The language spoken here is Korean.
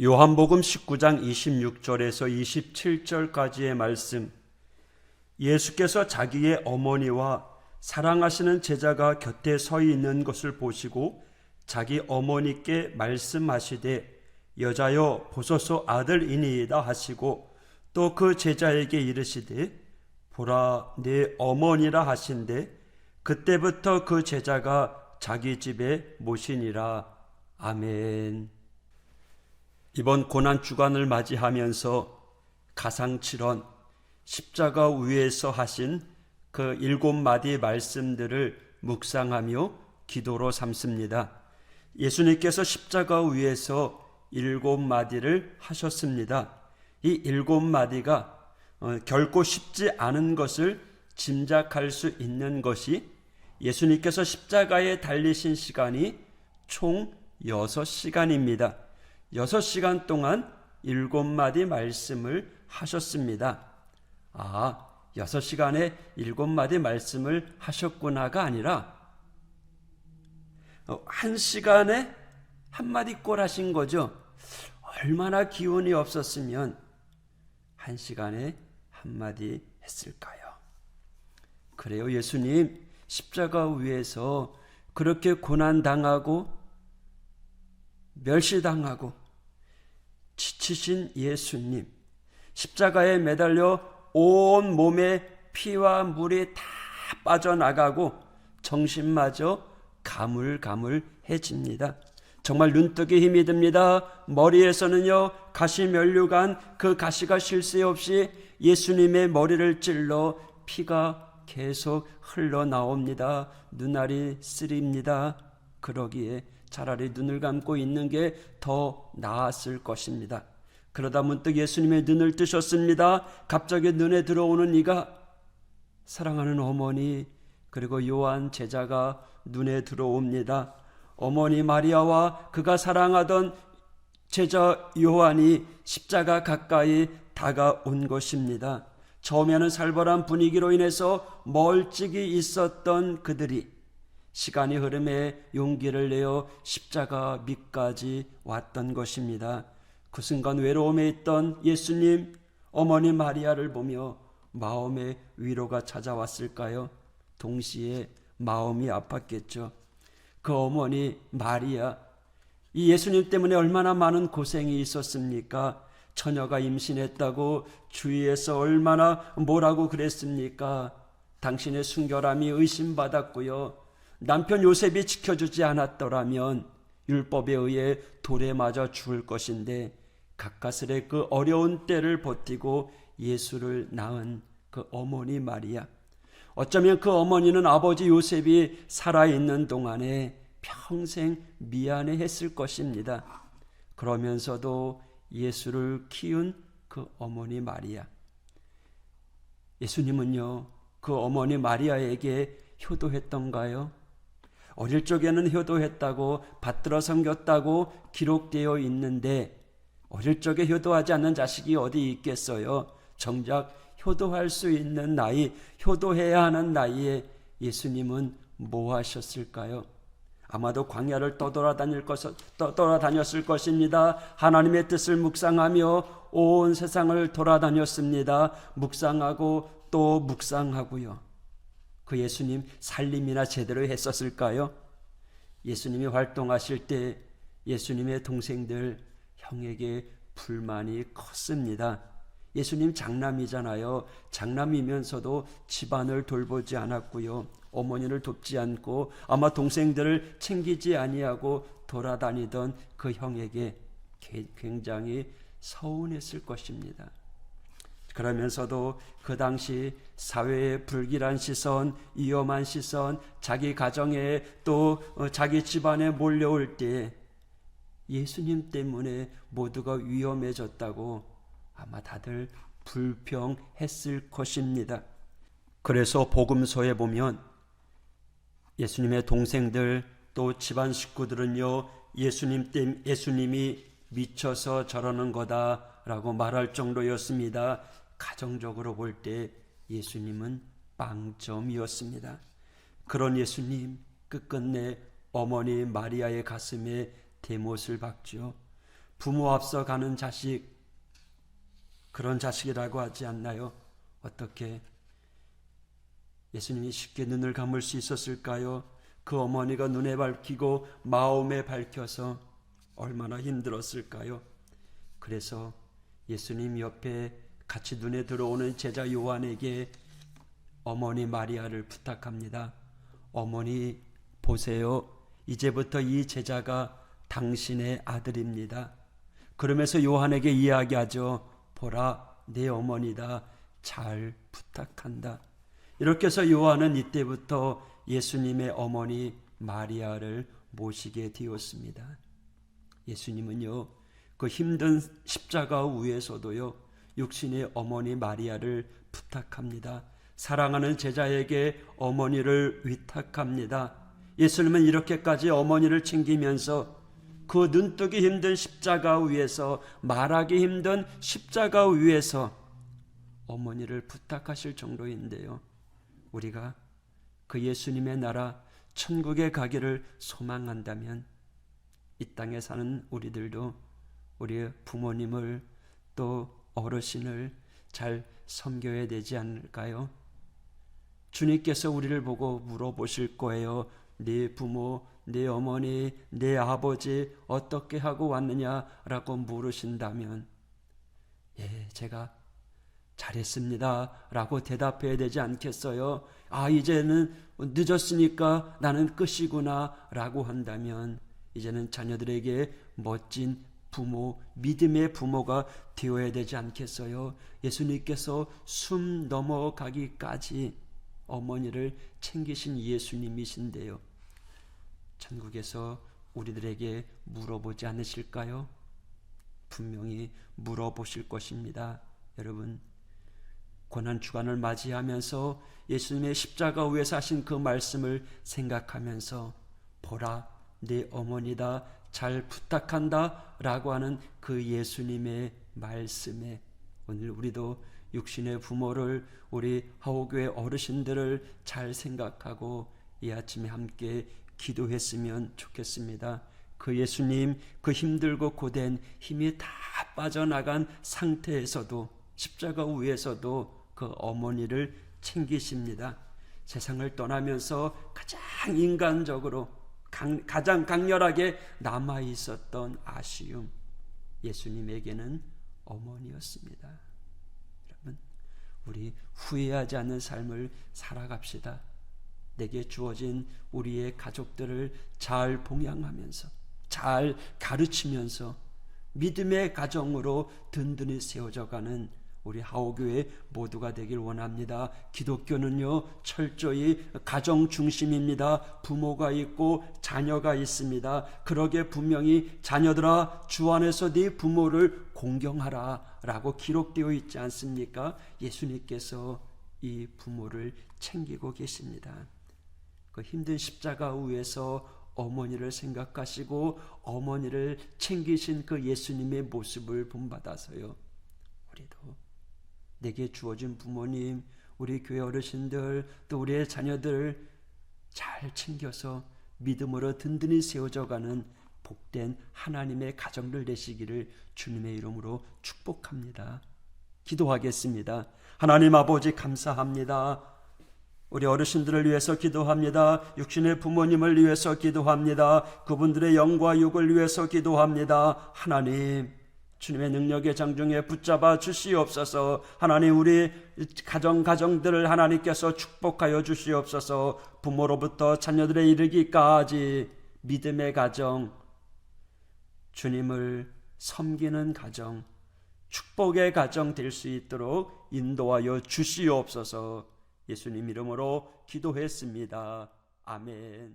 요한복음 19장 26절에서 27절까지의 말씀, 예수께서 자기의 어머니와 사랑하시는 제자가 곁에 서 있는 것을 보시고 자기 어머니께 말씀하시되 여자여 보소서 아들이니이다 하시고 또 그 제자에게 이르시되 보라 내 어머니라 하신대 그때부터 그 제자가 자기 집에 모시니라. 아멘. 이번 고난주간을 맞이하면서 가상칠언 십자가 위에서 하신 그 7마디 말씀들을 묵상하며 기도로 삼습니다. 예수님께서 십자가 위에서 7마디를 하셨습니다. 이 7마디가 결코 쉽지 않은 것을 짐작할 수 있는 것이 예수님께서 십자가에 달리신 시간이 총 6시간입니다. 6시간 동안 7마디 말씀을 하셨습니다. 6시간에 7마디 말씀을 하셨구나가 아니라 1시간에 한마디 꼴 하신 거죠. 얼마나 기운이 없었으면 1시간에 한마디 했을까요? 그래요, 예수님 십자가 위에서 그렇게 고난당하고 멸시당하고 지치신 예수님, 십자가에 매달려 온 몸에 피와 물이 다 빠져나가고 정신마저 가물가물해집니다. 정말 눈뜨기 힘이 듭니다. 머리에서는요 가시 면류관, 그 가시가 쉴 새 없이 예수님의 머리를 찔러 피가 계속 흘러나옵니다. 눈알이 쓰립니다. 그러기에 차라리 눈을 감고 있는 게 더 나았을 것입니다. 그러다 문득 예수님의 눈을 뜨셨습니다. 갑자기 눈에 들어오는 이가 사랑하는 어머니 그리고 요한 제자가 눈에 들어옵니다. 어머니 마리아와 그가 사랑하던 제자 요한이 십자가 가까이 다가온 것입니다. 처음에는 살벌한 분위기로 인해서 멀찍이 있었던 그들이 시간이 흐름에 용기를 내어 십자가 밑까지 왔던 것입니다. 그 순간 외로움에 있던 예수님, 어머니 마리아를 보며 마음의 위로가 찾아왔을까요? 동시에 마음이 아팠겠죠. 그 어머니 마리아, 이 예수님 때문에 얼마나 많은 고생이 있었습니까? 처녀가 임신했다고 주위에서 얼마나 뭐라고 그랬습니까? 당신의 순결함이 의심받았고요. 남편 요셉이 지켜주지 않았더라면 율법에 의해 돌에 맞아 죽을 것인데 가까스레 그 어려운 때를 버티고 예수를 낳은 그 어머니 마리아, 어쩌면 그 어머니는 아버지 요셉이 살아있는 동안에 평생 미안해했을 것입니다. 그러면서도 예수를 키운 그 어머니 마리아, 예수님은요 그 어머니 마리아에게 효도했던가요? 어릴 적에는 효도했다고 받들어 섬겼다고 기록되어 있는데 어릴 적에 효도하지 않는 자식이 어디 있겠어요? 정작 효도할 수 있는 나이, 효도해야 하는 나이에 예수님은 뭐 하셨을까요? 아마도 광야를 떠돌아다녔을 것입니다. 하나님의 뜻을 묵상하며 온 세상을 돌아다녔습니다. 묵상하고 또 묵상하고요. 그 예수님 살림이나 제대로 했었을까요? 예수님이 활동하실 때 예수님의 동생들 형에게 불만이 컸습니다. 예수님 장남이잖아요. 장남이면서도 집안을 돌보지 않았고요. 어머니를 돕지 않고 아마 동생들을 챙기지 아니하고 돌아다니던 그 형에게 굉장히 서운했을 것입니다. 그러면서도 그 당시 사회의 불길한 시선, 위험한 시선, 자기 가정에 또 자기 집안에 몰려올 때 예수님 때문에 모두가 위험해졌다고 아마 다들 불평했을 것입니다. 그래서 복음서에 보면 예수님의 동생들 또 집안 식구들은요 예수님이 미쳐서 저러는 거다라고 말할 정도였습니다. 가정적으로 볼 때 예수님은 빵점이었습니다. 그런 예수님 끝끝내 어머니 마리아의 가슴에 대못을 박죠. 부모 앞서 가는 자식, 그런 자식이라고 하지 않나요? 어떻게 예수님이 쉽게 눈을 감을 수 있었을까요? 그 어머니가 눈에 밝히고 마음에 밝혀서 얼마나 힘들었을까요? 그래서 예수님 옆에 같이 눈에 들어오는 제자 요한에게 어머니 마리아를 부탁합니다. 어머니 보세요. 이제부터 이 제자가 당신의 아들입니다. 그러면서 요한에게 이야기하죠. 보라, 내 어머니다. 잘 부탁한다. 이렇게 해서 요한은 이때부터 예수님의 어머니 마리아를 모시게 되었습니다. 예수님은요, 그 힘든 십자가 위에서도요, 육신의 어머니 마리아를 부탁합니다. 사랑하는 제자에게 어머니를 위탁합니다. 예수님은 이렇게까지 어머니를 챙기면서 그 눈뜨기 힘든 십자가 위에서, 말하기 힘든 십자가 위에서 어머니를 부탁하실 정도인데요, 우리가 그 예수님의 나라 천국에 가기를 소망한다면 이 땅에 사는 우리들도 우리의 부모님을 또 어르신을 잘 섬겨야 되지 않을까요? 주님께서 우리를 보고 물어보실 거예요. 네 부모, 네 어머니, 네 아버지 어떻게 하고 왔느냐라고 물으신다면, 예, 제가 잘했습니다 라고 대답해야 되지 않겠어요? 아, 이제는 늦었으니까 나는 끝이구나 라고 한다면 이제는 자녀들에게 멋진 부모, 믿음의 부모가 되어야 되지 않겠어요? 예수님께서 숨 넘어가기까지 어머니를 챙기신 예수님이신데요, 천국에서 우리들에게 물어보지 않으실까요? 분명히 물어보실 것입니다. 여러분, 고난주간을 맞이하면서 예수님의 십자가 위에서 하신 그 말씀을 생각하면서 보라, 내 어머니다, 잘 부탁한다 라고 하는 그 예수님의 말씀에 오늘 우리도 육신의 부모를, 우리 하오교회 어르신들을 잘 생각하고 이 아침에 함께 기도했으면 좋겠습니다. 그 예수님, 그 힘들고 고된 힘이 다 빠져나간 상태에서도, 십자가 위에서도 그 어머니를 챙기십니다. 세상을 떠나면서 가장 인간적으로 가장 강렬하게 남아있었던 아쉬움, 예수님에게는 어머니였습니다. 여러분, 우리 후회하지 않는 삶을 살아갑시다. 내게 주어진 우리의 가족들을 잘 봉양하면서, 잘 가르치면서 믿음의 가정으로 든든히 세워져가는 우리 하오교회 모두가 되길 원합니다. 기독교는요, 철저히 가정 중심입니다. 부모가 있고 자녀가 있습니다. 그러게 분명히 자녀들아, 주 안에서 네 부모를 공경하라 라고 기록되어 있지 않습니까? 예수님께서 이 부모를 챙기고 계십니다. 그 힘든 십자가 위에서 어머니를 생각하시고 어머니를 챙기신 그 예수님의 모습을 본받아서요, 우리도 내게 주어진 부모님, 우리 교회 어르신들, 또 우리의 자녀들 잘 챙겨서 믿음으로 든든히 세워져가는 복된 하나님의 가정들 되시기를 주님의 이름으로 축복합니다. 기도하겠습니다. 하나님 아버지, 감사합니다. 우리 어르신들을 위해서 기도합니다. 육신의 부모님을 위해서 기도합니다. 그분들의 영과 육을 위해서 기도합니다. 하나님, 주님의 능력의 장중에 붙잡아 주시옵소서. 하나님, 우리 가정들을 하나님께서 축복하여 주시옵소서. 부모로부터 자녀들에 이르기까지 믿음의 가정, 주님을 섬기는 가정, 축복의 가정 될 수 있도록 인도하여 주시옵소서. 예수님 이름으로 기도했습니다. 아멘.